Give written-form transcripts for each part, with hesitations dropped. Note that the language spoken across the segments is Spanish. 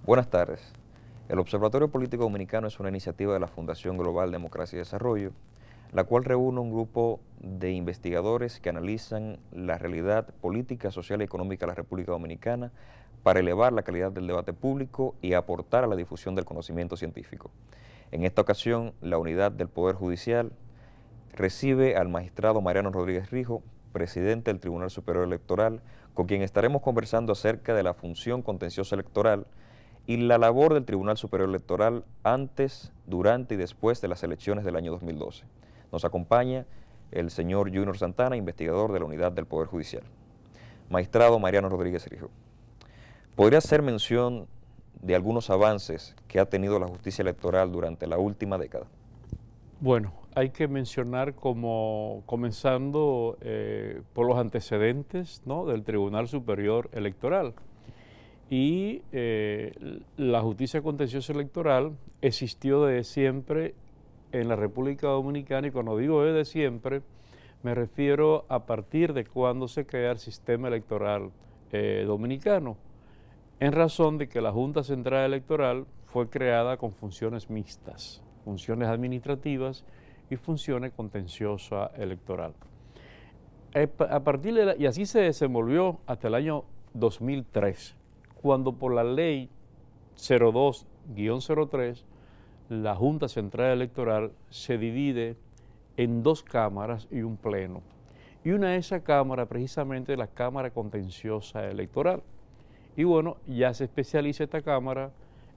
Buenas tardes. El Observatorio Político Dominicano es una iniciativa de la Fundación Global Democracia y Desarrollo, la cual reúne un grupo de investigadores que analizan la realidad política, social y económica de la República Dominicana para elevar la calidad del debate público y aportar a la difusión del conocimiento científico. En esta ocasión, la Unidad del Poder Judicial recibe al magistrado Mariano Rodríguez Rijo, presidente del Tribunal Superior Electoral, con quien estaremos conversando acerca de la función contenciosa electoral y la labor del Tribunal Superior Electoral antes, durante y después de las elecciones del año 2012. Nos acompaña el señor Junior Santana, investigador de la Unidad del Poder Judicial. Magistrado Mariano Rodríguez Rijo, ¿podría hacer mención de algunos avances que ha tenido la justicia electoral durante la última década? Bueno, hay que mencionar comenzando por los antecedentes, ¿no?, del Tribunal Superior Electoral. Y la justicia contenciosa electoral existió desde siempre en la República Dominicana, y cuando digo desde siempre, me refiero a partir de cuando se crea el sistema electoral dominicano, en razón de que la Junta Central Electoral fue creada con funciones mixtas, funciones administrativas y funciones contenciosa electoral. Y así se desenvolvió hasta el año 2003, cuando por la ley 02-03, la Junta Central Electoral se divide en dos cámaras y un pleno. Y una de esas cámaras, precisamente, es la Cámara Contenciosa Electoral. Y bueno, ya se especializa esta cámara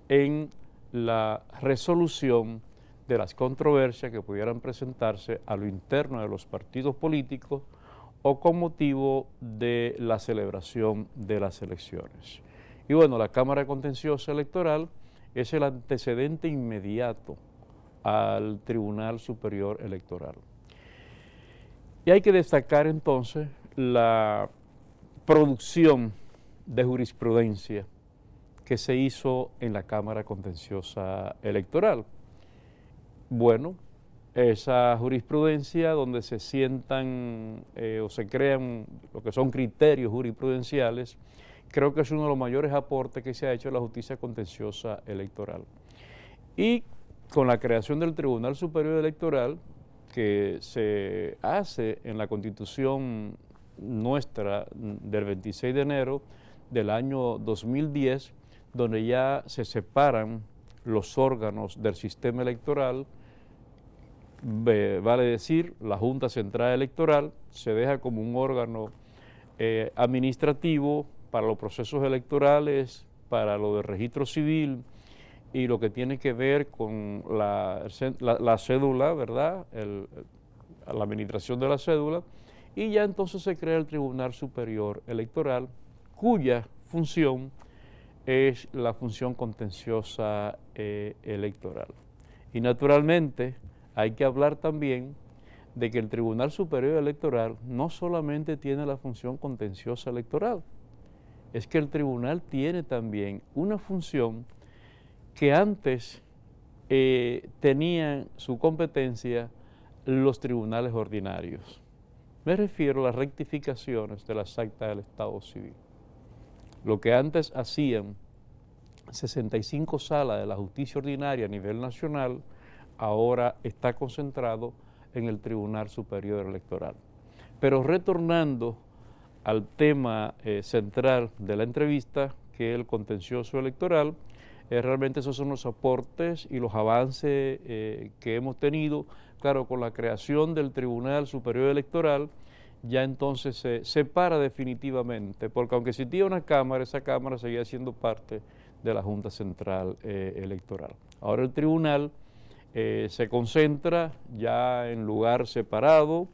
en la resolución de las controversias que pudieran presentarse a lo interno de los partidos políticos o con motivo de la celebración de las elecciones. Y bueno, la Cámara Contenciosa Electoral es el antecedente inmediato al Tribunal Superior Electoral. Y hay que destacar entonces la producción de jurisprudencia que se hizo en la Cámara Contenciosa Electoral. Bueno, esa jurisprudencia donde se sientan o se crean lo que son criterios jurisprudenciales, creo que es uno de los mayores aportes que se ha hecho a la justicia contenciosa electoral. Y con la creación del Tribunal Superior Electoral, que se hace en la Constitución nuestra del 26 de enero del año 2010, donde ya se separan los órganos del sistema electoral, vale decir, la Junta Central Electoral se deja como un órgano administrativo para los procesos electorales, para lo del registro civil y lo que tiene que ver con la cédula, ¿verdad?, la administración de la cédula, y ya entonces se crea el Tribunal Superior Electoral, cuya función es la función contenciosa electoral. Y naturalmente hay que hablar también de que el Tribunal Superior Electoral no solamente tiene la función contenciosa electoral, es que el tribunal tiene también una función que antes tenían su competencia los tribunales ordinarios. Me refiero a las rectificaciones de las actas del Estado Civil. Lo que antes hacían 65 salas de la justicia ordinaria a nivel nacional, ahora está concentrado en el Tribunal Superior Electoral. Pero retornando al tema central de la entrevista, que es el contencioso electoral, realmente esos son los aportes y los avances que hemos tenido. Claro, con la creación del Tribunal Superior Electoral, ya entonces se separa definitivamente, porque aunque existía una cámara, esa cámara seguía siendo parte de la Junta Central Electoral. Ahora el tribunal se concentra ya en lugar separado,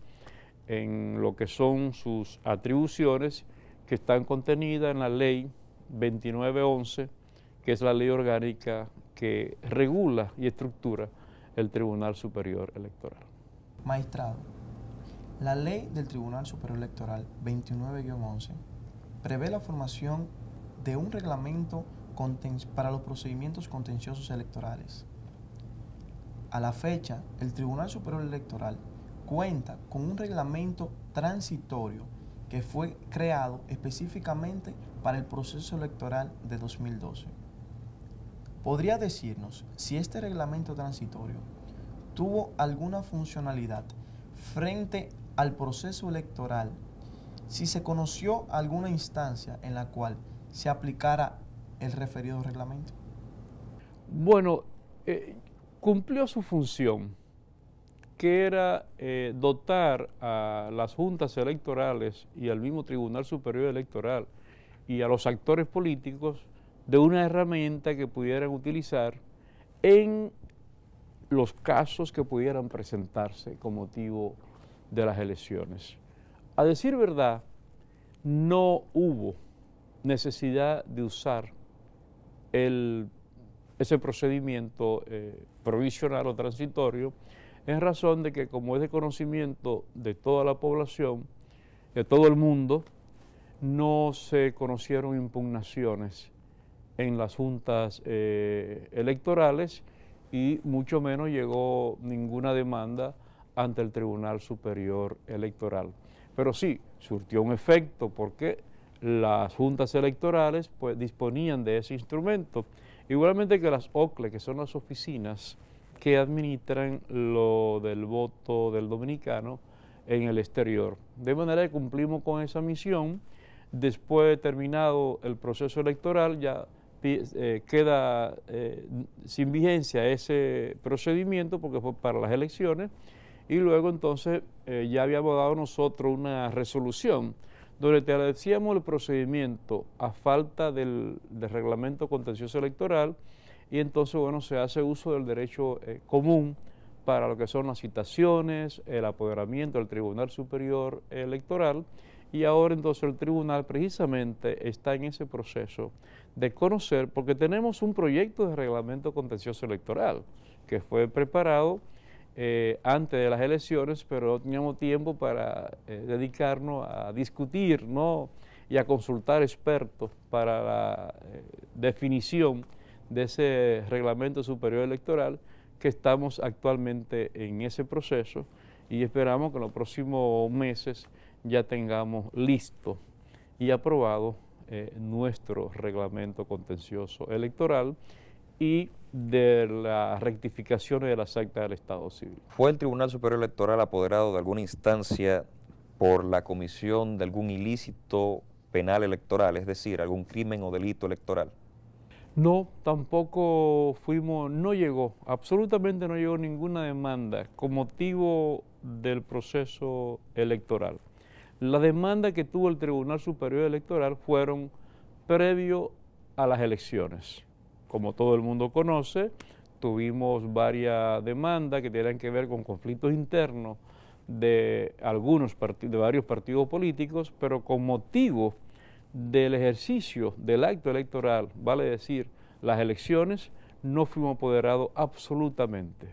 en lo que son sus atribuciones que están contenidas en la ley 2911, que es la ley orgánica que regula y estructura el Tribunal Superior Electoral. Magistrado, la ley del Tribunal Superior Electoral 29-11 prevé la formación de un reglamento para los procedimientos contenciosos electorales. A la fecha, el Tribunal Superior Electoral cuenta con un reglamento transitorio que fue creado específicamente para el proceso electoral de 2012. ¿podría decirnos si este reglamento transitorio tuvo alguna funcionalidad frente al proceso electoral, si se conoció alguna instancia en la cual se aplicara el referido reglamento? Bueno, cumplió su función, que era dotar a las juntas electorales y al mismo Tribunal Superior Electoral y a los actores políticos de una herramienta que pudieran utilizar en los casos que pudieran presentarse con motivo de las elecciones. A decir verdad, no hubo necesidad de usar ese procedimiento provisional o transitorio, en razón de que, como es de conocimiento de toda la población, de todo el mundo, no se conocieron impugnaciones en las juntas electorales y mucho menos llegó ninguna demanda ante el Tribunal Superior Electoral. Pero sí, surtió un efecto porque las juntas electorales pues disponían de ese instrumento, igualmente que las OCLE, que son las oficinas que administran lo del voto del dominicano en el exterior. De manera que cumplimos con esa misión. Después de terminado el proceso electoral, ya queda sin vigencia ese procedimiento porque fue para las elecciones, y luego entonces ya habíamos dado nosotros una resolución donde establecíamos el procedimiento a falta del reglamento contencioso electoral, y entonces, bueno, se hace uso del derecho común para lo que son las citaciones, el apoderamiento del Tribunal Superior Electoral, y ahora entonces el tribunal precisamente está en ese proceso de conocer, porque tenemos un proyecto de reglamento contencioso electoral que fue preparado antes de las elecciones, pero no teníamos tiempo para dedicarnos a discutir, ¿no?, y a consultar expertos para la definición de ese reglamento superior electoral, que estamos actualmente en ese proceso y esperamos que en los próximos meses ya tengamos listo y aprobado nuestro reglamento contencioso electoral y de las rectificaciones de las actas del Estado Civil. ¿Fue el Tribunal Superior Electoral apoderado de alguna instancia por la comisión de algún ilícito penal electoral, es decir, algún crimen o delito electoral? No, tampoco absolutamente no llegó ninguna demanda con motivo del proceso electoral. Las demandas que tuvo el Tribunal Superior Electoral fueron previo a las elecciones. Como todo el mundo conoce, tuvimos varias demandas que tenían que ver con conflictos internos de varios partidos políticos, pero con motivo del ejercicio del acto electoral, vale decir, las elecciones, no fuimos apoderados absolutamente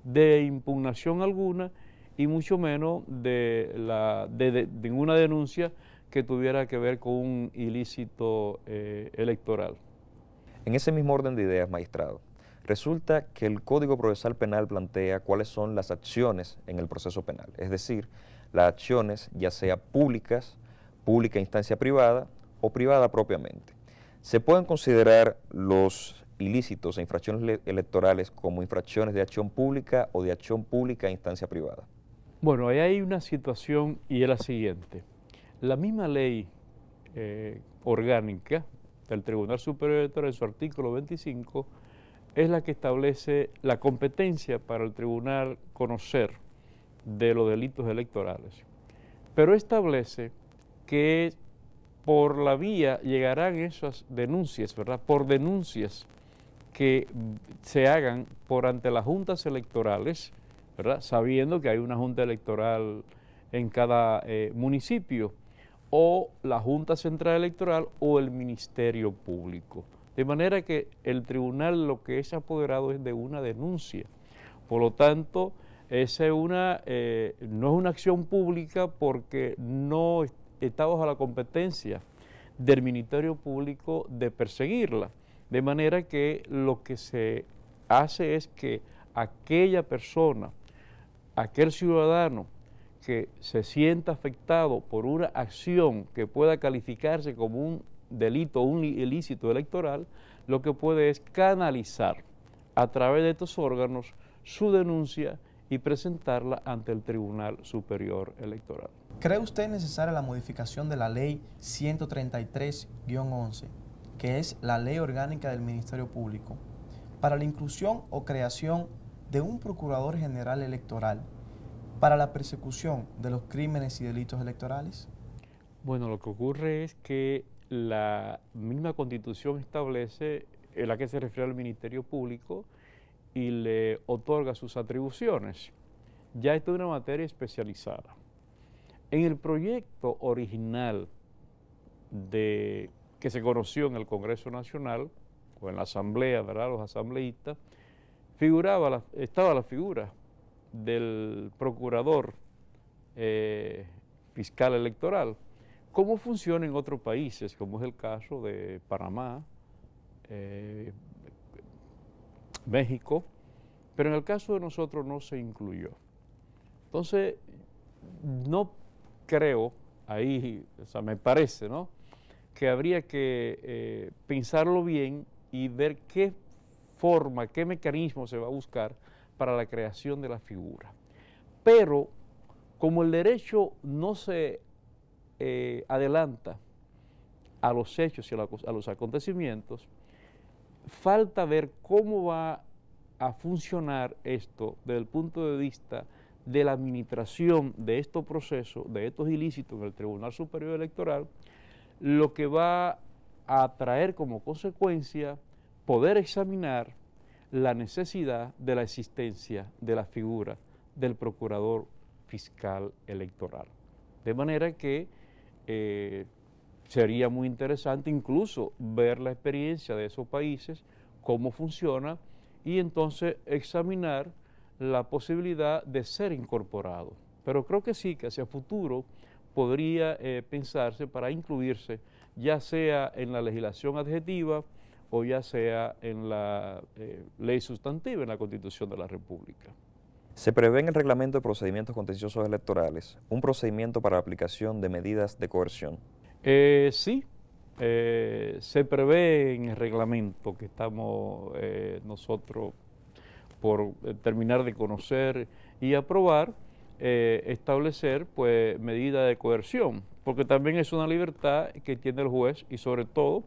de impugnación alguna y mucho menos de ninguna denuncia que tuviera que ver con un ilícito electoral. En ese mismo orden de ideas, magistrado, resulta que el Código Procesal Penal plantea cuáles son las acciones en el proceso penal, es decir, las acciones ya sea pública instancia privada o privada propiamente. ¿Se pueden considerar los ilícitos e infracciones electorales como infracciones de acción pública o de acción pública a instancia privada? Bueno, ahí hay una situación y es la siguiente. La misma ley orgánica del Tribunal Superior Electoral, en su artículo 25, es la que establece la competencia para el tribunal conocer de los delitos electorales. Pero establece que por la vía llegarán esas denuncias, ¿verdad?, por denuncias que se hagan por ante las juntas electorales, ¿verdad?, sabiendo que hay una junta electoral en cada municipio, o la Junta Central Electoral o el Ministerio Público. De manera que el tribunal lo que es apoderado es de una denuncia. Por lo tanto, esa no es una acción pública porque no está bajo la competencia del Ministerio Público de perseguirla. De manera que lo que se hace es que aquella persona, aquel ciudadano que se sienta afectado por una acción que pueda calificarse como un delito o un ilícito electoral, lo que puede es canalizar a través de estos órganos su denuncia y presentarla ante el Tribunal Superior Electoral. ¿Cree usted necesaria la modificación de la Ley 133-11, que es la Ley Orgánica del Ministerio Público, para la inclusión o creación de un Procurador General Electoral para la persecución de los crímenes y delitos electorales? Bueno, lo que ocurre es que la misma Constitución establece en la que se refiere al Ministerio Público y le otorga sus atribuciones. Ya esto es una materia especializada. En el proyecto original que se conoció en el Congreso Nacional, o en la Asamblea, ¿verdad?, los asambleístas, estaba la figura del procurador fiscal electoral. ¿Cómo funciona en otros países, como es el caso de Panamá, México? Pero en el caso de nosotros no se incluyó. Entonces, no creo, o sea, me parece, ¿no?, que habría que pensarlo bien y ver qué forma, qué mecanismo se va a buscar para la creación de la figura. Pero, como el derecho no se adelanta a los hechos y a los acontecimientos, falta ver cómo va a funcionar esto desde el punto de vista de la administración de estos procesos, de estos ilícitos en el Tribunal Superior Electoral, lo que va a traer como consecuencia poder examinar la necesidad de la existencia de la figura del Procurador Fiscal Electoral. De manera que sería muy interesante incluso ver la experiencia de esos países, cómo funciona, y entonces examinar la posibilidad de ser incorporado. Pero creo que sí, que hacia futuro podría pensarse para incluirse, ya sea en la legislación adjetiva o ya sea en la ley sustantiva, en la Constitución de la República. Se prevé en el Reglamento de Procedimientos Contenciosos Electorales un procedimiento para la aplicación de medidas de coerción. Sí, se prevé en el reglamento que estamos nosotros por terminar de conocer y aprobar, establecer pues medidas de coerción, porque también es una libertad que tiene el juez y sobre todo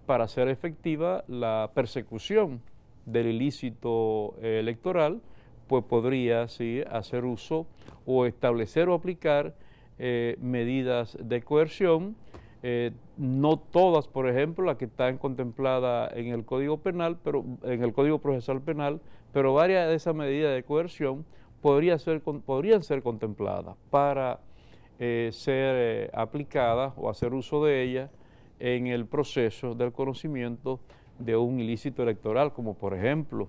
para hacer efectiva la persecución del ilícito electoral, pues podría sí hacer uso o establecer o aplicar medidas de coerción, no todas, por ejemplo, las que están contempladas en el Código Penal, pero en el Código Procesal Penal, pero varias de esas medidas de coerción podrían ser contempladas para ser aplicadas o hacer uso de ellas en el proceso del conocimiento de un ilícito electoral, como por ejemplo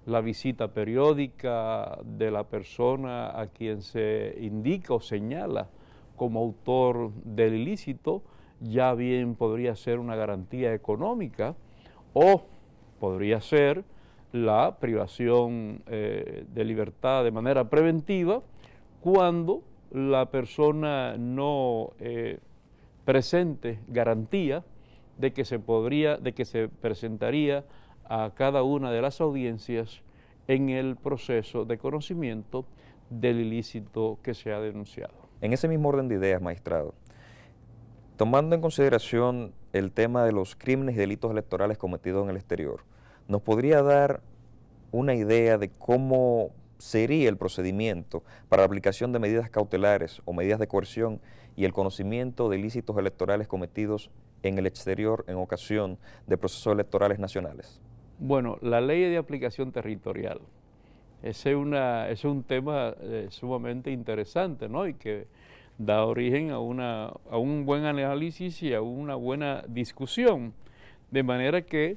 la visita periódica de la persona a quien se indica o señala como autor del ilícito, ya bien podría ser una garantía económica o podría ser la privación de libertad de manera preventiva cuando la persona no presente garantía de que se presentaría a cada una de las audiencias en el proceso de conocimiento del ilícito que se ha denunciado. En ese mismo orden de ideas, magistrado, tomando en consideración el tema de los crímenes y delitos electorales cometidos en el exterior, ¿nos podría dar una idea de cómo sería el procedimiento para la aplicación de medidas cautelares o medidas de coerción y el conocimiento de ilícitos electorales cometidos en el exterior en ocasión de procesos electorales nacionales? Bueno, la ley de aplicación territorial, ese es un tema sumamente interesante, ¿no?, y que da origen a un buen análisis y a una buena discusión, de manera que,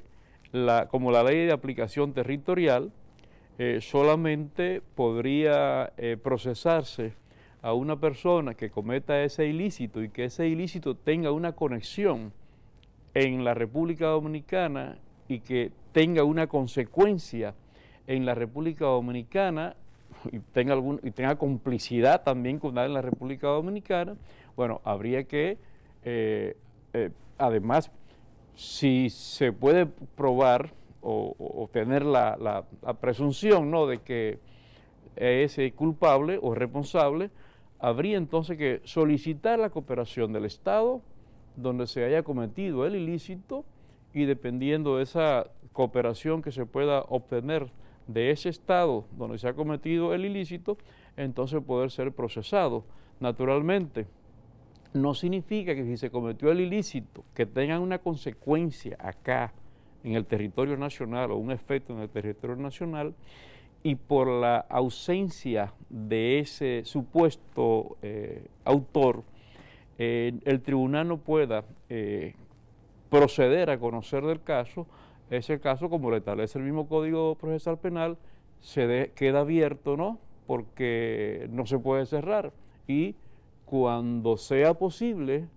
como la ley de aplicación territorial, solamente podría procesarse a una persona que cometa ese ilícito y que ese ilícito tenga una conexión en la República Dominicana y que tenga una consecuencia en la República Dominicana y tenga complicidad también con en la República Dominicana. Bueno, habría que además si se puede probar o tener la presunción, ¿no?, de que es culpable o responsable, habría entonces que solicitar la cooperación del Estado donde se haya cometido el ilícito, y dependiendo de esa cooperación que se pueda obtener de ese Estado donde se ha cometido el ilícito, entonces poder ser procesado. Naturalmente, no significa que si se cometió el ilícito, que tengan una consecuencia acá en el territorio nacional o un efecto en el territorio nacional, y por la ausencia de ese supuesto autor, el tribunal no pueda proceder a conocer del caso. Ese caso, como lo establece el mismo Código Procesal Penal, queda abierto, ¿no?, porque no se puede cerrar, y cuando sea posible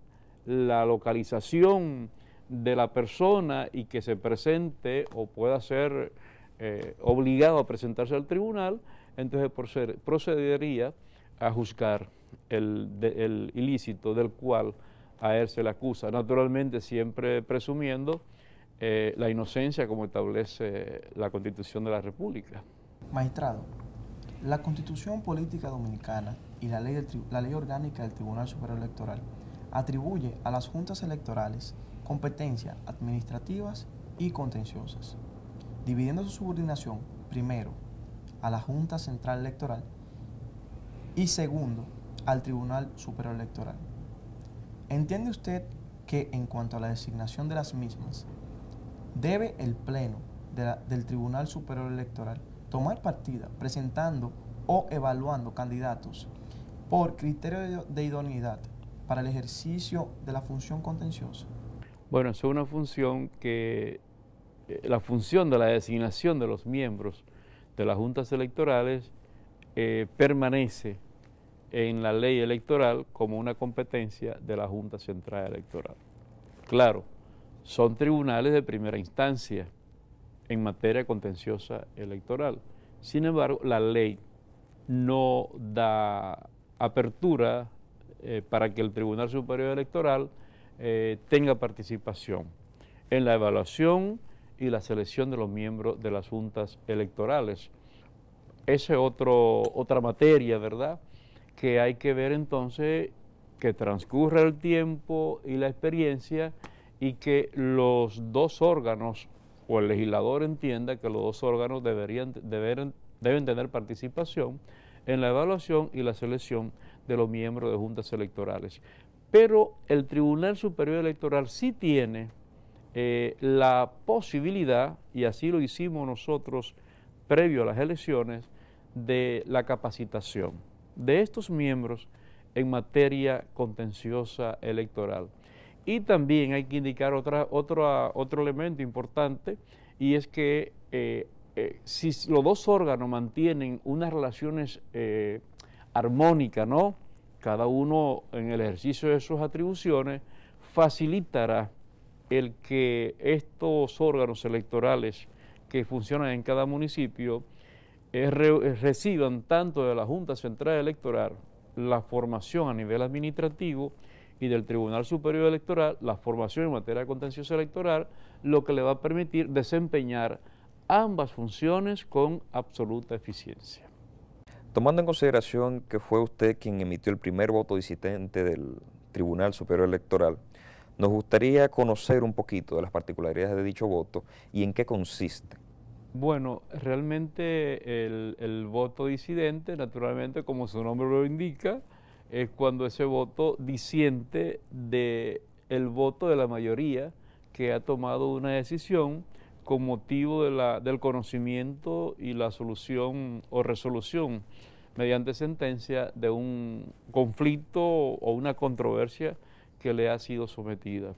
la localización de la persona y que se presente o pueda ser obligado a presentarse al tribunal, entonces procedería a juzgar el ilícito del cual a él se le acusa, naturalmente siempre presumiendo la inocencia como establece la Constitución de la República. Magistrado, la Constitución Política Dominicana y la ley orgánica del Tribunal Superior Electoral atribuye a las juntas electorales competencias administrativas y contenciosas, dividiendo su subordinación, primero, a la Junta Central Electoral y segundo, al Tribunal Superior Electoral. ¿Entiende usted que en cuanto a la designación de las mismas, debe el Pleno del Tribunal Superior Electoral tomar partida presentando o evaluando candidatos por criterio de idoneidad para el ejercicio de la función contenciosa? Bueno, es una función que, la función de la designación de los miembros de las juntas electorales permanece en la ley electoral como una competencia de la Junta Central Electoral. Claro, son tribunales de primera instancia en materia contenciosa electoral. Sin embargo, la ley no da apertura para que el Tribunal Superior Electoral tenga participación en la evaluación y la selección de los miembros de las juntas electorales. Esa es otra materia, ¿verdad?, que hay que ver entonces, que transcurra el tiempo y la experiencia, y que los dos órganos, o el legislador entienda que los dos órganos deben tener participación en la evaluación y la selección de los miembros de juntas electorales. Pero el Tribunal Superior Electoral sí tiene la posibilidad, y así lo hicimos nosotros previo a las elecciones, de la capacitación de estos miembros en materia contenciosa electoral. Y también hay que indicar otro elemento importante, y es que si los dos órganos mantienen unas relaciones armónicas, ¿no?, cada uno en el ejercicio de sus atribuciones, facilitará el que estos órganos electorales que funcionan en cada municipio reciban tanto de la Junta Central Electoral la formación a nivel administrativo, y del Tribunal Superior Electoral la formación en materia de contencioso electoral, lo que le va a permitir desempeñar ambas funciones con absoluta eficiencia. Tomando en consideración que fue usted quien emitió el primer voto disidente del Tribunal Superior Electoral, nos gustaría conocer un poquito de las particularidades de dicho voto y en qué consiste. Bueno, realmente el voto disidente, naturalmente, como su nombre lo indica, es cuando ese voto disiente del voto de la mayoría que ha tomado una decisión con motivo del conocimiento y la solución o resolución mediante sentencia de un conflicto o una controversia que le ha sido sometida.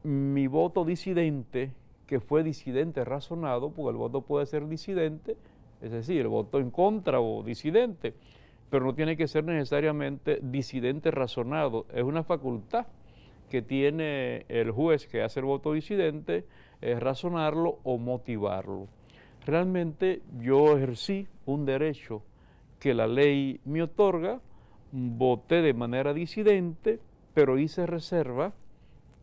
Mi voto disidente, que fue disidente razonado, porque el voto puede ser disidente, es decir, el voto en contra o disidente, pero no tiene que ser necesariamente disidente razonado. Es una facultad que tiene el juez que hace el voto disidente, razonarlo o motivarlo. Realmente yo ejercí un derecho que la ley me otorga, voté de manera disidente, pero hice reserva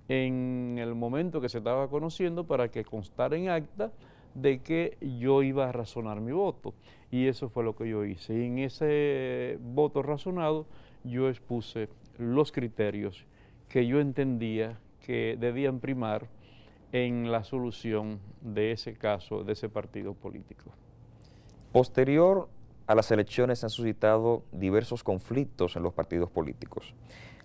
en el momento que se estaba conociendo para que constara en acta de que yo iba a razonar mi voto. Y eso fue lo que yo hice. Y en ese voto razonado yo expuse los criterios que yo entendía que debían primar en la solución de ese caso, de ese partido político. Posterior a las elecciones se han suscitado diversos conflictos en los partidos políticos,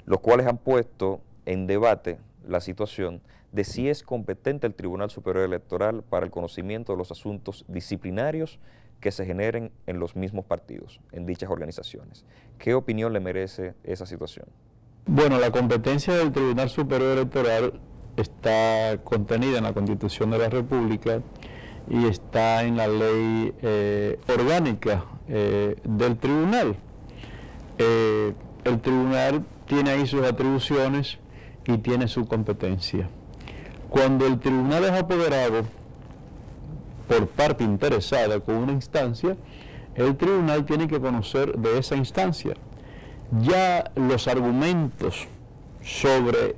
los cuales han puesto en debate la situación de si es competente el Tribunal Superior Electoral para el conocimiento de los asuntos disciplinarios que se generen en los mismos partidos, en dichas organizaciones. ¿Qué opinión le merece esa situación? Bueno, la competencia del Tribunal Superior Electoral está contenida en la Constitución de la República y está en la ley orgánica del tribunal. El tribunal tiene ahí sus atribuciones y tiene su competencia. Cuando el tribunal es apoderado por parte interesada con una instancia, el tribunal tiene que conocer de esa instancia. Ya los argumentos sobre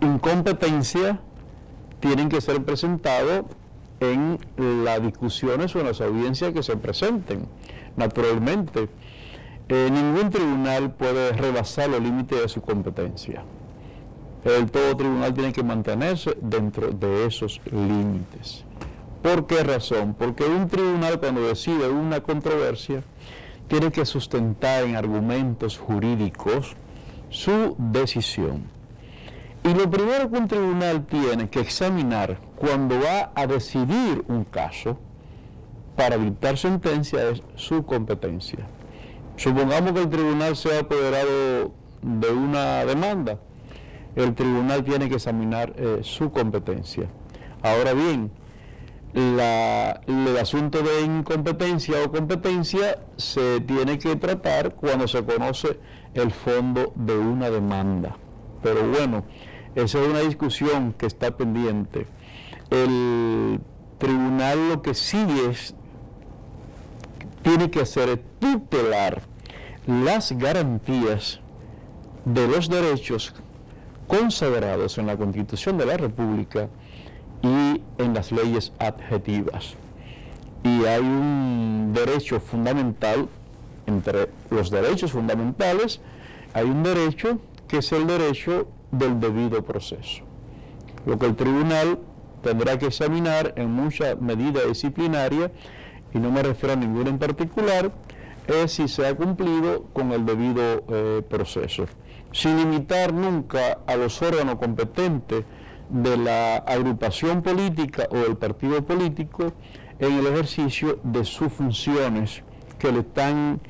incompetencia tienen que ser presentados en las discusiones o en las audiencias que se presenten. Naturalmente, ningún tribunal puede rebasar los límites de su competencia. Todo tribunal tiene que mantenerse dentro de esos límites. ¿Por qué razón? Porque un tribunal, cuando decide una controversia, tiene que sustentar en argumentos jurídicos su decisión. Y lo primero que un tribunal tiene que examinar cuando va a decidir un caso para dictar sentencia es su competencia. Supongamos que el tribunal sea apoderado de una demanda, el tribunal tiene que examinar su competencia. Ahora bien, el asunto de incompetencia o competencia se tiene que tratar cuando se conoce el fondo de una demanda. Pero bueno, esa es una discusión que está pendiente. El tribunal lo que sigue tiene que hacer es tutelar las garantías de los derechos consagrados en la Constitución de la República y en las leyes adjetivas. Y hay un derecho fundamental, entre los derechos fundamentales, hay un derecho que es el derecho del debido proceso. Lo que el tribunal tendrá que examinar en mucha medida disciplinaria, y no me refiero a ninguna en particular, es si se ha cumplido con el debido proceso, sin limitar nunca a los órganos competentes de la agrupación política o del partido político en el ejercicio de sus funciones que le están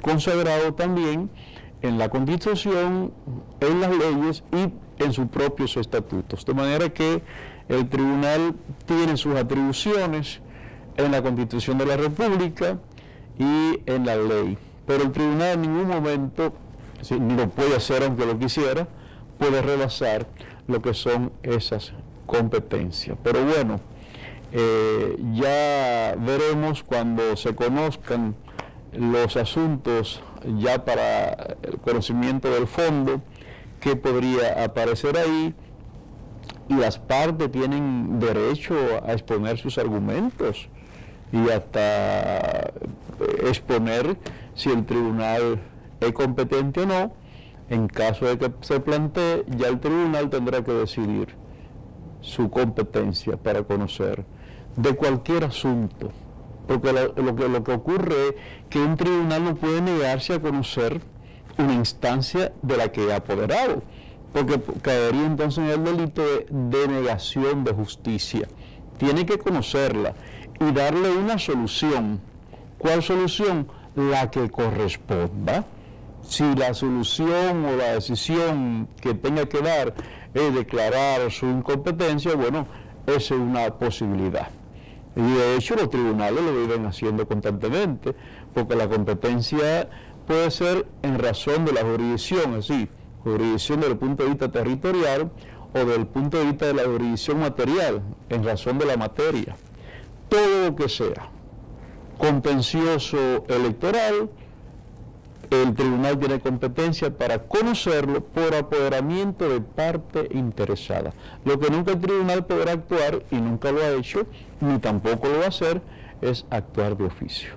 consagrados también en la Constitución, en las leyes y en sus propios estatutos. De manera que el tribunal tiene sus atribuciones en la Constitución de la República y en la ley, pero el tribunal en ningún momento, ni lo puede hacer aunque lo quisiera, puede rebasar lo que son esas competencias. Pero bueno, ya veremos cuando se conozcan los asuntos ya para el conocimiento del fondo, qué podría aparecer ahí, y las partes tienen derecho a exponer sus argumentos y hasta exponer si el tribunal es competente o no. En caso de que se plantee, ya el tribunal tendrá que decidir su competencia para conocer de cualquier asunto, porque lo que ocurre es que un tribunal no puede negarse a conocer una instancia de la que ha apoderado, porque caería entonces en el delito de denegación de justicia. Tiene que conocerla y darle una solución. ¿Cuál solución? La que corresponda. Si la solución o la decisión que tenga que dar es declarar su incompetencia, bueno, esa es una posibilidad. Y de hecho los tribunales lo viven haciendo constantemente, porque la competencia puede ser en razón de la jurisdicción, es decir, jurisdicción desde el punto de vista territorial o desde el punto de vista de la jurisdicción material, en razón de la materia. Todo lo que sea contencioso electoral el tribunal tiene competencia para conocerlo por apoderamiento de parte interesada. Lo que nunca el tribunal podrá actuar, y nunca lo ha hecho, ni tampoco lo va a hacer, es actuar de oficio.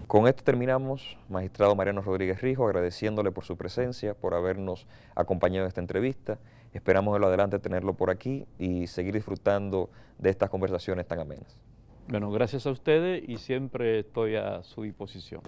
Con esto terminamos, magistrado Mariano Rodríguez Rijo, agradeciéndole por su presencia, por habernos acompañado en esta entrevista. Esperamos en lo adelante tenerlo por aquí y seguir disfrutando de estas conversaciones tan amenas. Bueno, gracias a ustedes y siempre estoy a su disposición.